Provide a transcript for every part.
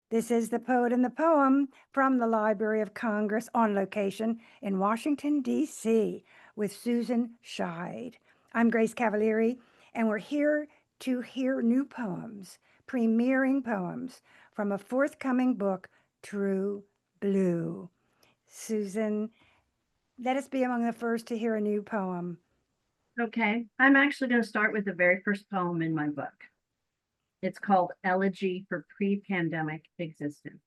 This is The Poet and the Poem from the Library of Congress on location in Washington, D.C. with Susan Scheid. I'm Grace Cavalieri, and we're here to hear new poems, premiering poems from a forthcoming book, True Blue. Susan, let us be among the first to hear a new poem. Okay, I'm actually going to start with the very first poem in my book. It's called Elegy for Pre-Pandemic Existence.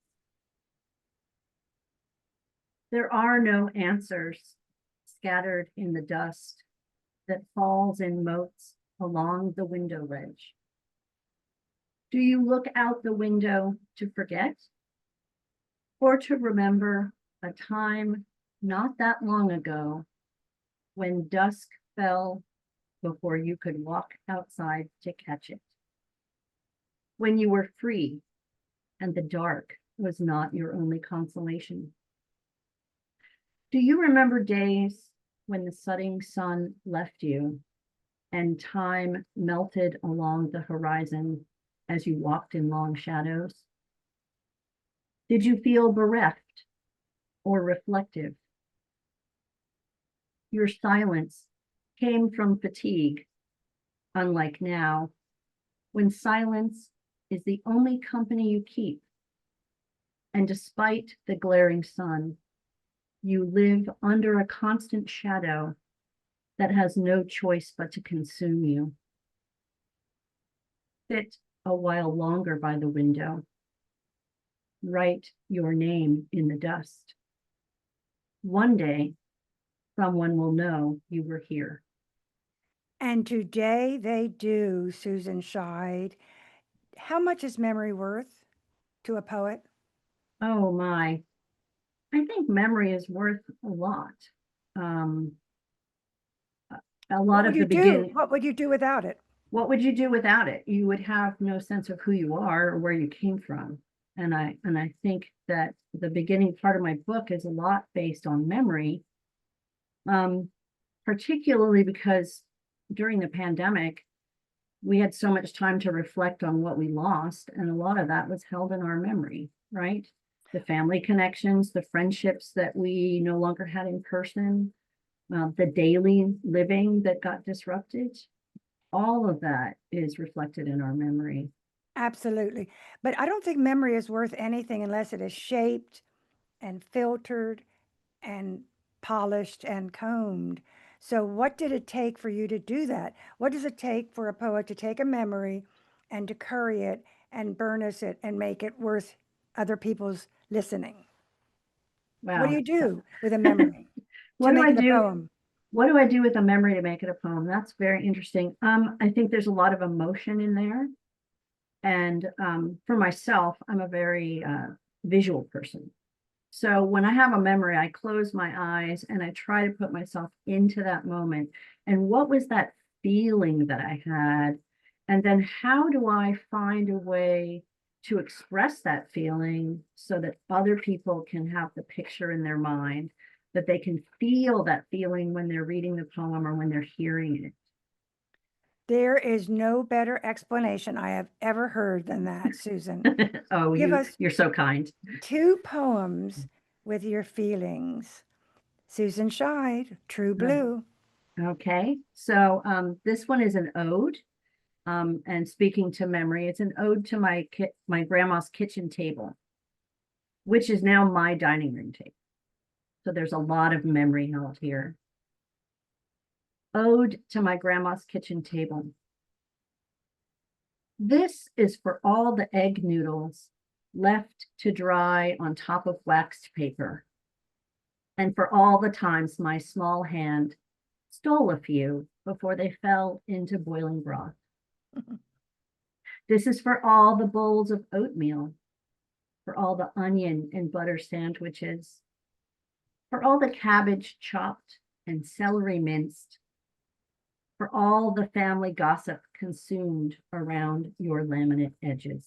There are no answers scattered in the dust that falls in motes along the window ledge. Do you look out the window to forget or to remember a time not that long ago when dusk fell before you could walk outside to catch it? When you were free and the dark was not your only consolation? Do you remember days when the setting sun left you and time melted along the horizon as you walked in long shadows? Did you feel bereft or reflective? Your silence came from fatigue, unlike now, when silence is the only company you keep. And despite the glaring sun, you live under a constant shadow that has no choice but to consume you. Sit a while longer by the window. Write your name in the dust. One day, someone will know you were here. And today they do, Susan Scheid. How much is memory worth to a poet? Oh my, I think memory is worth a lot. Um, a What lot would of you the do? beginning, What would you do without it? what would you do without it? You would have no sense of who you are or where you came from. And I think that the beginning part of my book is a lot based on memory, um, particularly because during the pandemic, we had so much time to reflect on what we lost, and a lot of that was held in our memory, right? The family connections, the friendships that we no longer had in person, the daily living that got disrupted, all of that is reflected in our memory. Absolutely. But I don't think memory is worth anything unless it is shaped and filtered and polished and combed. So, what did it take for you to do that? What does it take for a poet to take a memory and to curry it and burnish it and make it worth other people's listening? What do Wow. you do with a memory to What do make I it a do? poem? What do I do with a memory to make it a poem? That's very interesting. I think there's a lot of emotion in there. And for myself, I'm a very visual person. So when I have a memory, I close my eyes and I try to put myself into that moment. And what was that feeling that I had? And then how do I find a way to express that feeling so that other people can have the picture in their mind, that they can feel that feeling when they're reading the poem or when they're hearing There is no better explanation I have ever heard than that, Susan. it? Oh, Give us you're so kind. two poems with your feelings. Susan Scheid, True Blue. Okay, so this one is an ode. And speaking to memory, it's an ode to my grandma's kitchen table, which is now my dining room table. So there's a lot of memory held here. Ode to my grandma's kitchen table. This is for all the egg noodles left to dry on top of waxed paper, and for all the times my small hand stole a few before they fell into boiling broth. This is for all the bowls of oatmeal, for all the onion and butter sandwiches, for all the cabbage chopped and celery minced, for all the family gossip consumed around your laminate edges.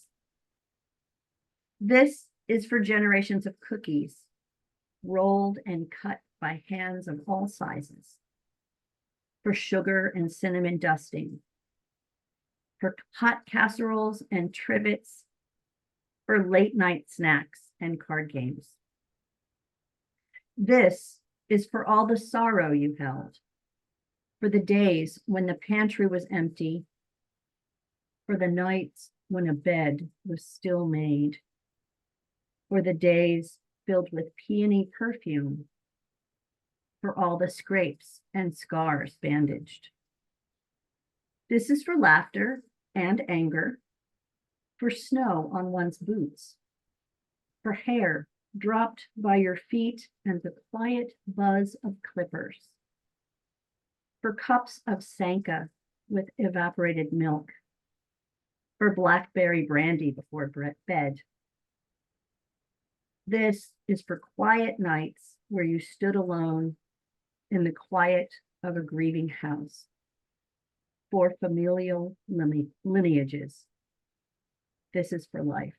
This is for generations of cookies, rolled and cut by hands of all sizes, for sugar and cinnamon dusting, for hot casseroles and trivets, for late night snacks and card games. This is for all the sorrow you held, for the days when the pantry was empty, for the nights when a bed was still made, for the days filled with peony perfume, for all the scrapes and scars bandaged. This is for laughter and anger, for snow on one's boots, for hair dropped by your feet and the quiet buzz of clippers, for cups of Sanka with evaporated milk, for blackberry brandy before bed. This is for quiet nights where you stood alone in the quiet of a grieving house, for familial lineages. This is for life.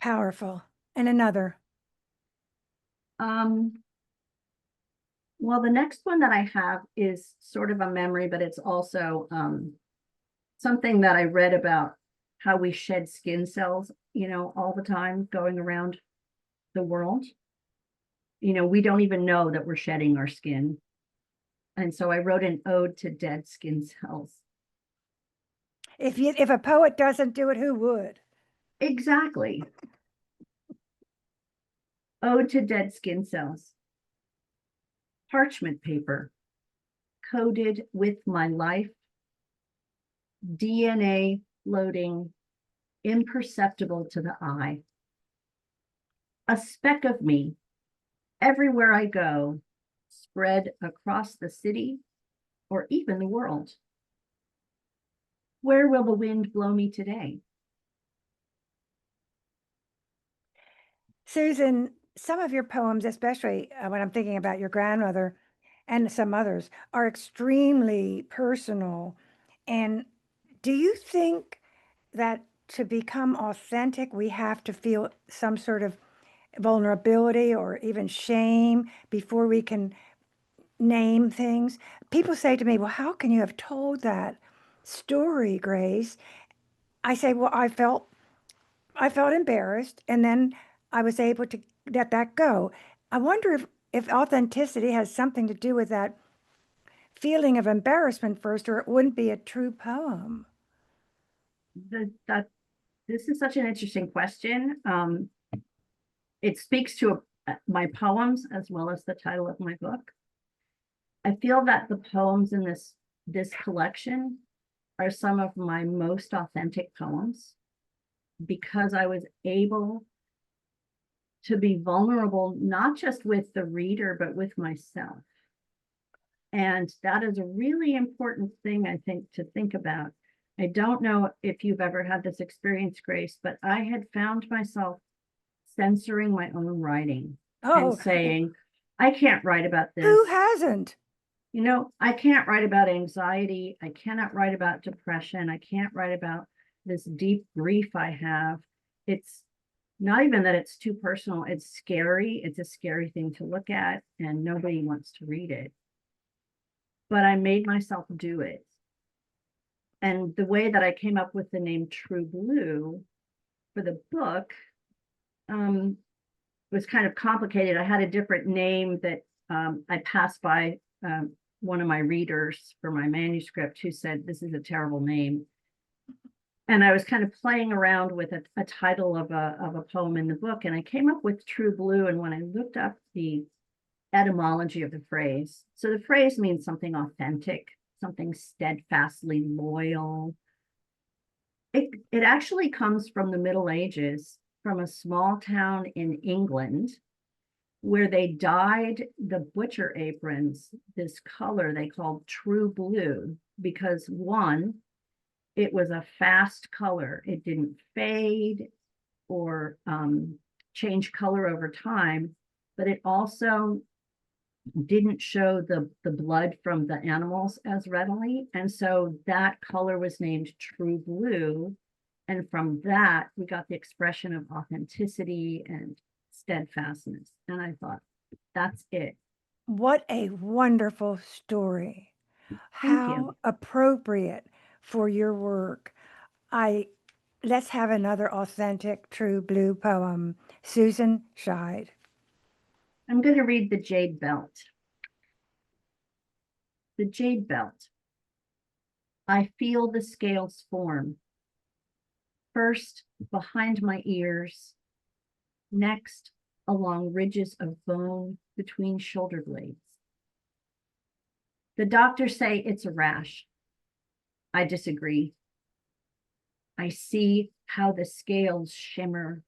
Powerful. And another. Well, the next one that I have is sort of a memory, but it's also something that I read about how we shed skin cells, all the time going around the world. We don't even know that we're shedding our skin. And so I wrote an ode to dead skin cells. If a poet doesn't do it, who would? Exactly. Ode to dead skin cells. Parchment paper, coated with my life, DNA floating, imperceptible to the eye. A speck of me, everywhere I go, spread across the city or even the world. Where will the wind blow me today? Susan, some of your poems, especially when I'm thinking about your grandmother and some others, are extremely personal. And do you think that to become authentic, we have to feel some sort of vulnerability or even shame before we can name things? People say to me, well, how can you have told that story, Grace? I say, well, I felt embarrassed, and then I was able to let that go. I wonder if authenticity has something to do with that feeling of embarrassment first, or it wouldn't be a true poem. This is such an interesting question. It speaks to my poems as well as the title of my book. I feel that the poems in this collection are some of my most authentic poems because I was able to be vulnerable, not just with the reader, but with myself. And that is a really important thing, I think, to think about. I don't know if you've ever had this experience, Grace, but I had found myself censoring my own writing and Oh, saying, I can't write about this. who hasn't? I can't write about anxiety. I cannot write about depression. I can't write about this deep grief I have. It's not even that it's too personal. It's scary. It's a scary thing to look at, and nobody wants to read it. But I made myself do it. And the way that I came up with the name True Blue for the book was kind of complicated. I had a different name that I passed by one of my readers for my manuscript who said, this is a terrible name. And I was kind of playing around with a title of a poem in the book, and I came up with True Blue. And when I looked up the etymology of the phrase, so the phrase means something authentic, something steadfastly loyal. It actually comes from the Middle Ages, from a small town in England where they dyed the butcher aprons this color they called true blue because one, it was a fast color. It didn't fade or change color over time, but it also didn't show the blood from the animals as readily. And so that color was named True Blue. And from that, we got the expression of authenticity and steadfastness. And I thought, that's it. What a wonderful story. Thank How you. appropriate for your work. I let's have another authentic, true blue poem. Susan Scheid. I'm going to read The Jade Belt. The Jade Belt. I feel the scales form. First, behind my ears. Next, along ridges of bone between shoulder blades. The doctors say it's a rash. I disagree. I see how the scales shimmer,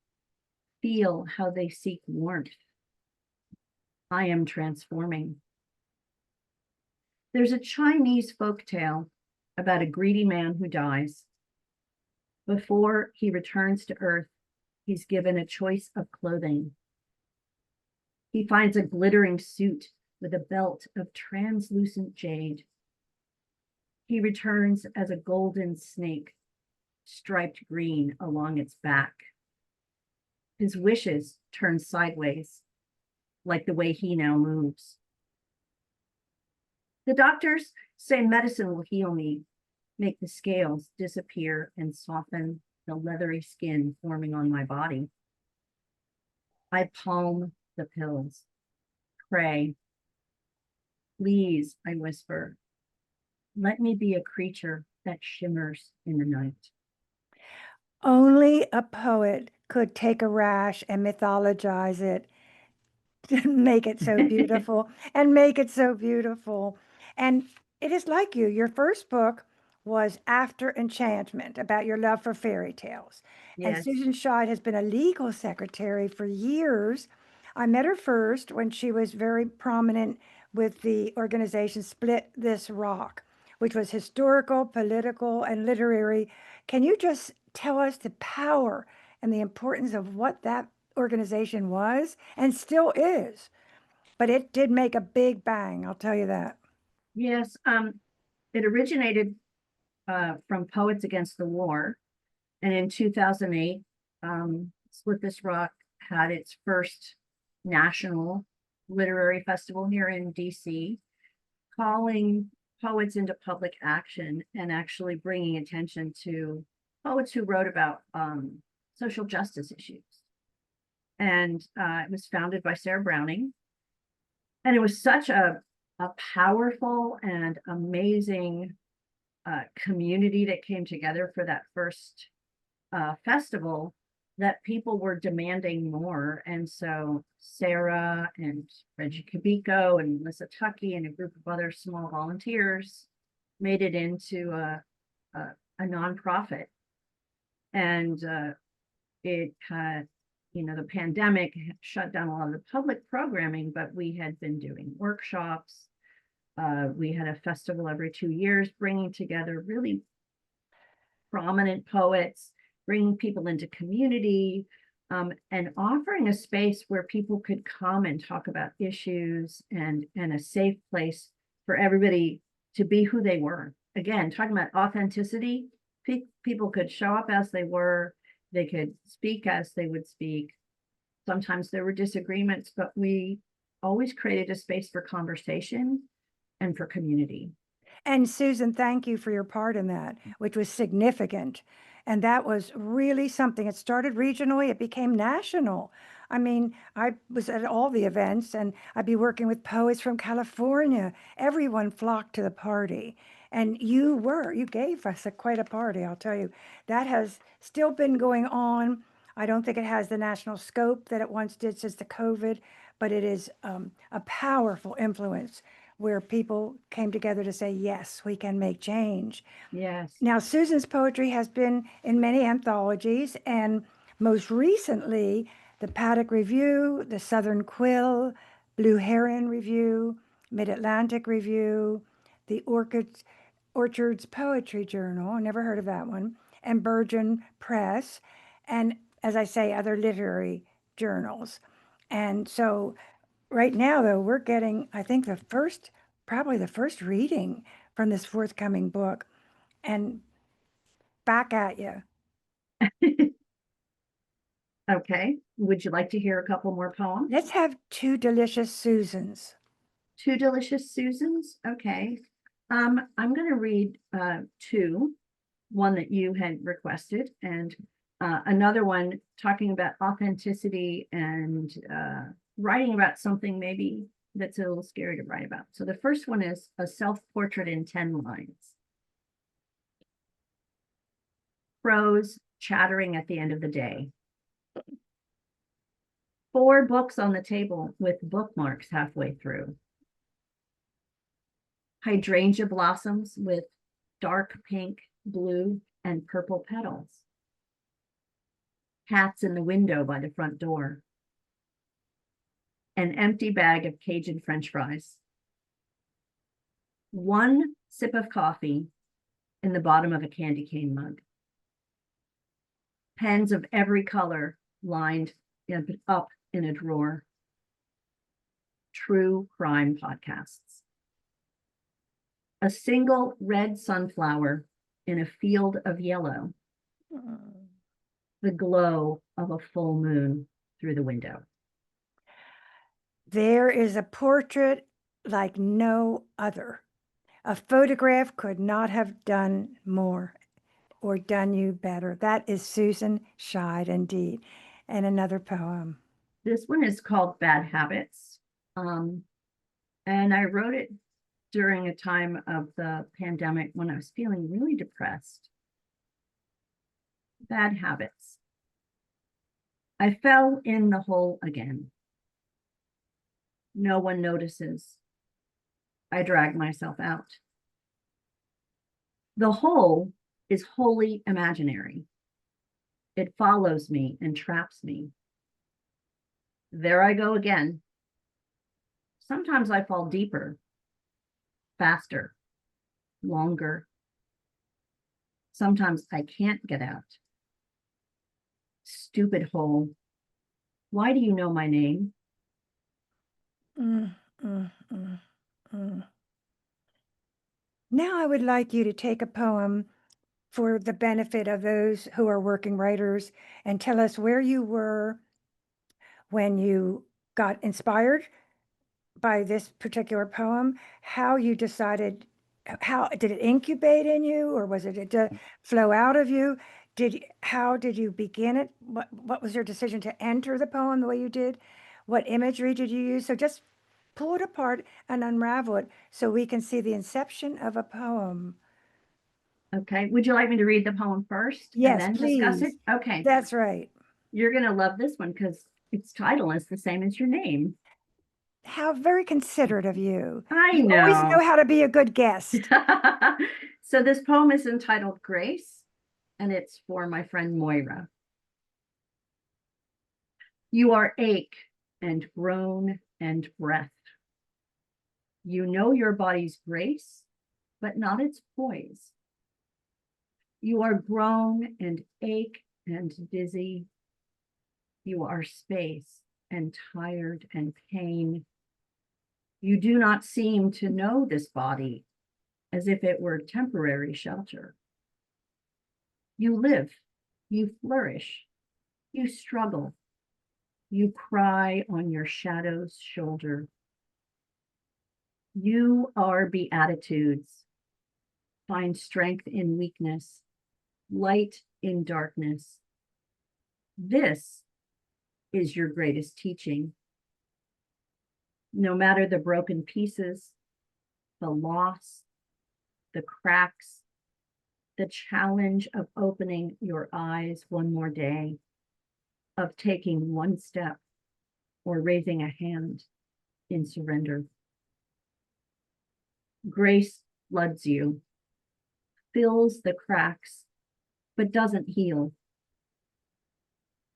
feel how they seek warmth. I am transforming. There's a Chinese folktale about a greedy man who dies. Before he returns to Earth, he's given a choice of clothing. He finds a glittering suit with a belt of translucent jade. He returns as a golden snake, striped green along its back. His wishes turn sideways, like the way he now moves. The doctors say medicine will heal me, make the scales disappear and soften the leathery skin forming on my body. I palm the pills, pray. Please, I whisper, let me be a creature that shimmers in the night. Only a poet could take a rash and mythologize it, make it so beautiful and make it so beautiful. And it is like you. Your first book was After Enchantment, about your love for fairy tales. And Yes. Susan Scheid has been a legal secretary for years. I met her first when she was very prominent with the organization Split This Rock, which was historical, political, and literary. Can you just tell us the power and the importance of what that organization was and still is? But it did make a big bang, I'll tell you that. Yes. It originated from Poets Against the War. And in 2008, Split This Rock had its first national literary festival here in DC, calling poets into public action and actually bringing attention to poets who wrote about social justice issues. And it was founded by Sarah Browning. And it was such a powerful and amazing community that came together for that first festival that people were demanding more. And so Sarah and Reggie Cabico and Melissa Tuckey and a group of other small volunteers made it into a nonprofit. And it had, the pandemic shut down a lot of the public programming, but we had been doing workshops. We had a festival every 2 years, bringing together really prominent poets, bringing people into community, and offering a space where people could come and talk about issues, and a safe place for everybody to be who they were. Again, talking about authenticity, people could show up as they were, they could speak as they would speak. Sometimes there were disagreements, but we always created a space for conversation and for community. And Susan, thank you for your part in that, which was significant. And that was really something. It started regionally, it became national. I mean, I was at all the events and I'd be working with poets from California. Everyone flocked to the party. And you gave us quite a party, I'll tell you. That has still been going on. I don't think it has the national scope that it once did since the COVID, but it is a powerful influence where people came together to say, yes, we can make change. Yes. Now, Susan's poetry has been in many anthologies, and most recently, the Paddock Review, the Southern Quill, Blue Heron Review, Mid-Atlantic Review, the Orchards Poetry Journal, I never heard of that one, and Bergen Press, and as I say, other literary journals. And so right now, though, we're getting, I think, probably the first reading from this forthcoming book. And back at you. Okay. Would you like to hear a couple more poems? Let's have Two Delicious Susans. Two Delicious Susans. Okay. I'm going to read two. one that you had requested, and another one talking about authenticity and writing about something maybe that's a little scary to write about. So the first one is a self-portrait in 10 lines. Crows chattering at the end of the day. 4 books on the table with bookmarks halfway through. Hydrangea blossoms with dark pink, blue, and purple petals. Hats in the window by the front door. An empty bag of Cajun French fries. 1 sip of coffee in the bottom of a candy cane mug. Pens of every color lined up in a drawer. True crime podcasts. A single red sunflower in a field of yellow. The glow of a full moon through the window. There is a portrait like no other. A photograph could not have done more or done you better. That is Susan Scheid, indeed. And another poem. This one is called Bad Habits. And I wrote it during a time of the pandemic when I was feeling really depressed. Bad habits. I fell in the hole again. No one notices. I drag myself out. The hole is wholly imaginary. It follows me and traps me. There I go again. Sometimes I fall deeper, faster, longer. Sometimes I can't get out. Stupid hole. Why do you know my name? Mm, mm, mm, mm. Now I would like you to take a poem for the benefit of those who are working writers and tell us where you were when you got inspired by this particular poem, how you decided, how did it incubate in you, or was it to flow out of you? How did you begin it? What was your decision to enter the poem the way you did? What imagery did you use? So just pull it apart and unravel it so we can see the inception of a poem. Okay. Would you like me to read the poem first and Yes, then discuss it? please. Okay. That's right. You're going to love this one because its title is the same as your name. How very considerate of you. I You always know. know how to be a good guest. So this poem is entitled Grace, and it's for my friend Moira. You are ache and groan and breath. You know your body's grace, but not its poise. You are groan and ache and dizzy. You are space and tired and pain. You do not seem to know this body as if it were temporary shelter. You live, you flourish, you struggle, you cry on your shadow's shoulder. You are beatitudes. Find strength in weakness, light in darkness. This is your greatest teaching. No matter the broken pieces, the loss, the cracks, the challenge of opening your eyes one more day, of taking one step or raising a hand in surrender. Grace floods you, fills the cracks, but doesn't heal.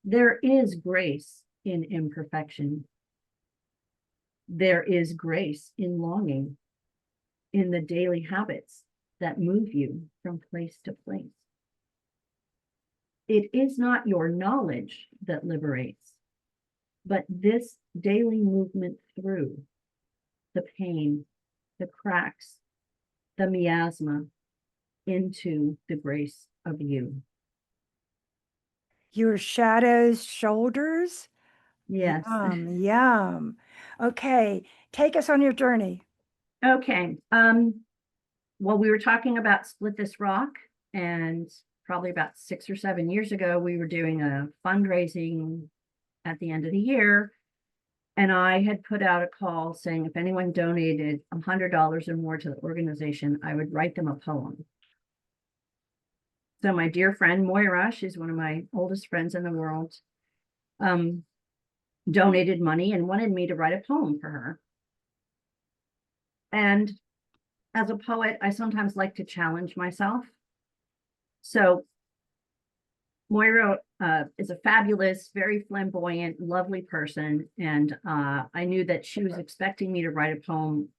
There is grace in imperfection. There is grace in longing, in the daily habits that move you from place to place. It is not your knowledge that liberates, but this daily movement through the pain, the cracks, the miasma into the grace of you. Your shadow's shoulders? Yes. Yum. Okay, take us on your journey. Okay. Well, we were talking about Split This Rock, And probably about 6 or 7 years ago, we were doing a fundraising at the end of the year. And I had put out a call saying if anyone donated $100 or more to the organization, I would write them a poem. So my dear friend Moira, she's one of my oldest friends in the world, donated money and wanted me to write a poem for her. And as a poet, I sometimes like to challenge myself. So Moira is a fabulous, very flamboyant, lovely person. And I knew that she was expecting me to write a poem,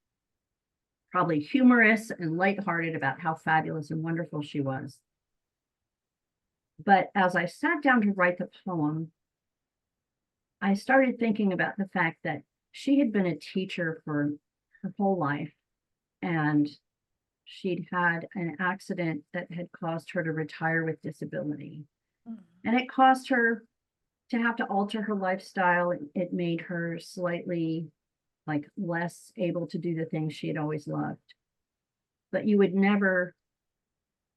probably humorous and lighthearted, about how fabulous and wonderful she was. But as I sat down to write the poem, I started thinking about the fact that she had been a teacher for her whole life, and she'd had an accident that had caused her to retire with disability. And it caused her to have to alter her lifestyle. It made her slightly like less able to do the things she had always loved. But you would never,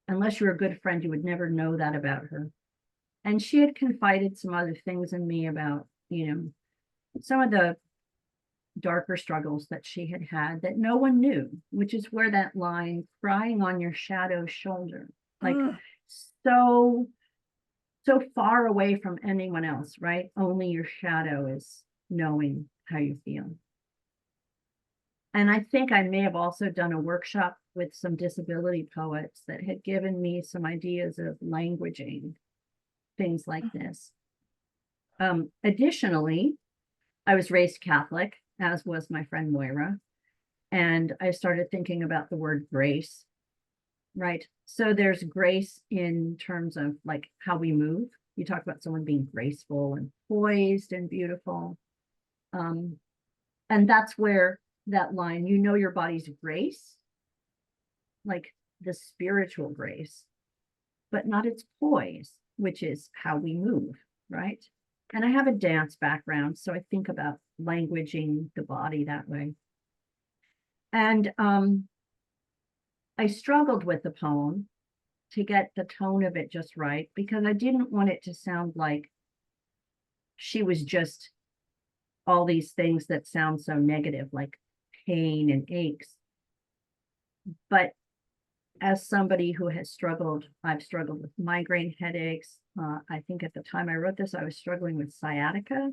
unless you were a good friend, you would never know that about her. And she had confided some other things in me about, some of the darker struggles that she had had that no one knew, which is where that line, crying on your shadow's shoulder, like so far away from anyone else, right? Only your shadow is knowing how you feel. And I think I may have also done a workshop with some disability poets that had given me some ideas of languaging things like this. Additionally, I was raised Catholic, as was my friend Moira, and I started thinking about the word grace, right? So there's grace in terms of like how we move. You talk about someone being graceful and poised and beautiful. And that's where that line, your body's grace, like the spiritual grace, but not its poise, which is how we move, right? And I have a dance background, so I think about languaging the body that way. And I struggled with the poem to get the tone of it just right, because I didn't want it to sound like she was just all these things that sound so negative, like pain and aches. But as somebody who has struggled, I've struggled with migraine headaches. I think at the time I wrote this, I was struggling with sciatica,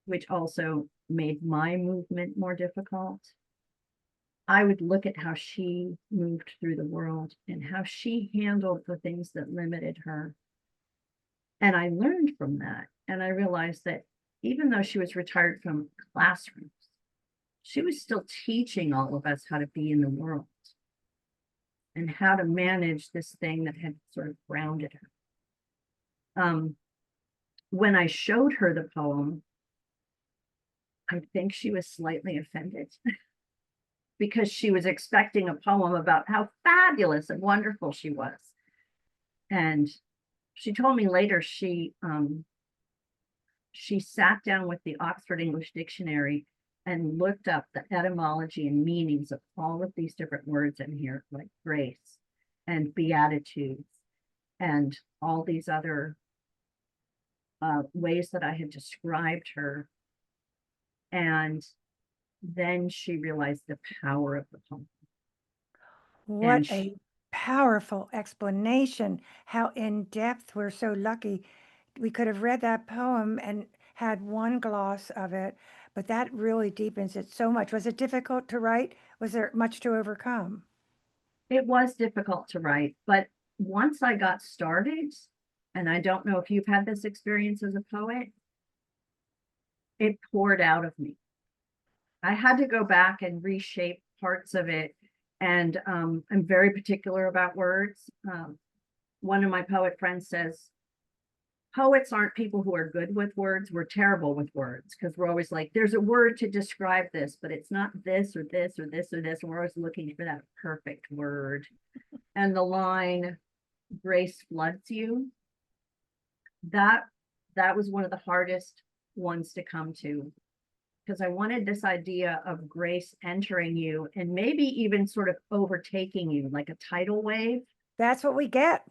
which also made my movement more difficult. I would look at how she moved through the world and how she handled the things that limited her. And I learned from that. And I realized that even though she was retired from classrooms, she was still teaching all of us how to be in the world and how to manage this thing that had sort of grounded her. When I showed her the poem, I think she was slightly offended because she was expecting a poem about how fabulous and wonderful she was. And she told me later she sat down with the Oxford English Dictionary and looked up the etymology and meanings of all of these different words in here, like grace and beatitudes and all these other ways that I had described her. And then she realized the power of the poem. What a powerful explanation. How in depth. We're so lucky. We could have read that poem and had one gloss of it, but that really deepens it so much. Was it difficult to write? Was there much to overcome? It was difficult to write, but once I got started, and I don't know if you've had this experience as a poet, it poured out of me. I had to go back and reshape parts of it. And I'm very particular about words. One of my poet friends says, poets aren't people who are good with words. We're terrible with words because we're always like, there's a word to describe this, but it's not this or this or this or this. And we're always looking for that perfect word. And the line, grace floods you, that was one of the hardest ones to come to, because I wanted this idea of grace entering you and maybe even sort of overtaking you like a tidal wave. That's what we get.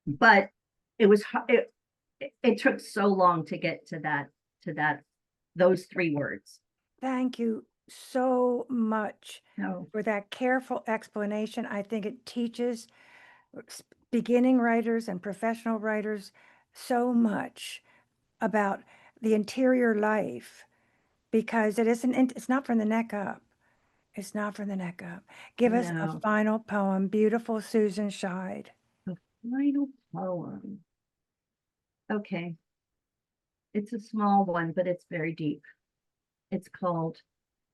But it was, it took so long to get to that, those 3 words. Thank you so much So, for that careful explanation. I think it teaches beginning writers and professional writers so much about the interior life because it's not from the neck up. It's not from the neck up. Give us a no, final poem, beautiful Susan Scheid. the final poem. Okay. It's a small one, but it's very deep. It's called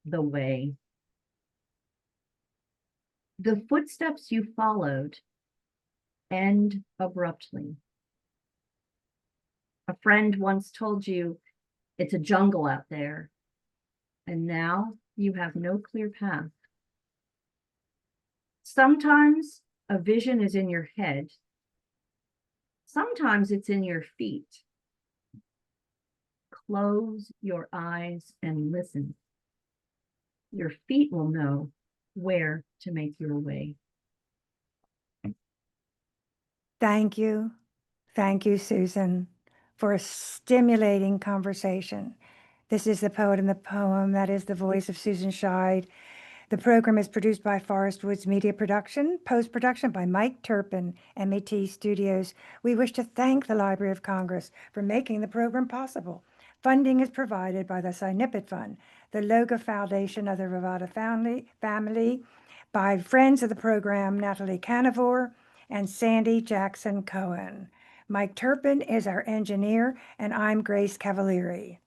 The Way. The footsteps you followed end abruptly. A friend once told you it's a jungle out there, and now you have no clear path. Sometimes a vision is in your head. Sometimes it's in your feet. Close your eyes and listen. Your feet will know where to make your way. Thank you. Thank you, Susan, for a stimulating conversation. This is The Poet and the Poem. That is the voice of Susan Scheid. The program is produced by Forest Woods Media Production, post-production by Mike Turpin, MET Studios. We wish to thank the Library of Congress for making the program possible. Funding is provided by the Sinipit Fund, the Loga Foundation of the Ravada family, by friends of the program, Natalie Canavore and Sandy Jackson Cohen. Mike Turpin is our engineer, and I'm Grace Cavalieri.